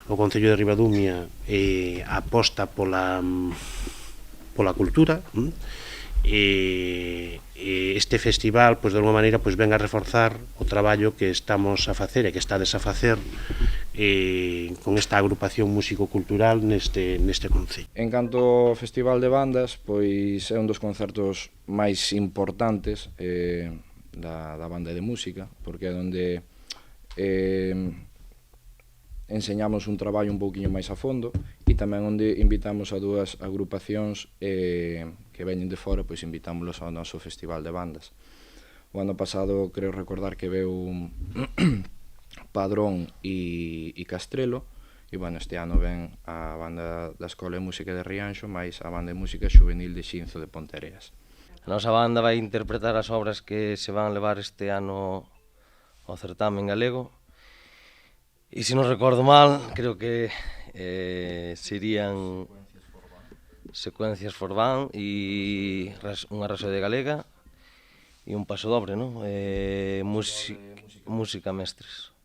o Concello de Ribadumia aposta pola cultura, e este festival, pois, de alguma maneira, pois, ven a reforzar o traballo que estamos a facer e que estades a facer con esta agrupación músico-cultural neste concello. En canto ao Festival de Bandas, pois é un dos concertos máis importantes da banda de música, porque é onde enseñamos un traballo un pouquiño máis a fondo e tamén onde invitamos a dúas agrupacións que veñen de fora, pois invitámoslos ao noso Festival de Bandas. O ano pasado creo recordar que veu Padrón e Castrelo, e bueno, este ano ven a banda da Escola de Música de Rianxo máis a banda de música xuvenil de Xinzo de Ponteareas. A nosa banda vai interpretar as obras que se van levar este ano ao certamen galego. E se non recordo mal, creo que serían Secuencias Forbán e unha Rapsodia Galega e un paso dobre, non? Música Mestres.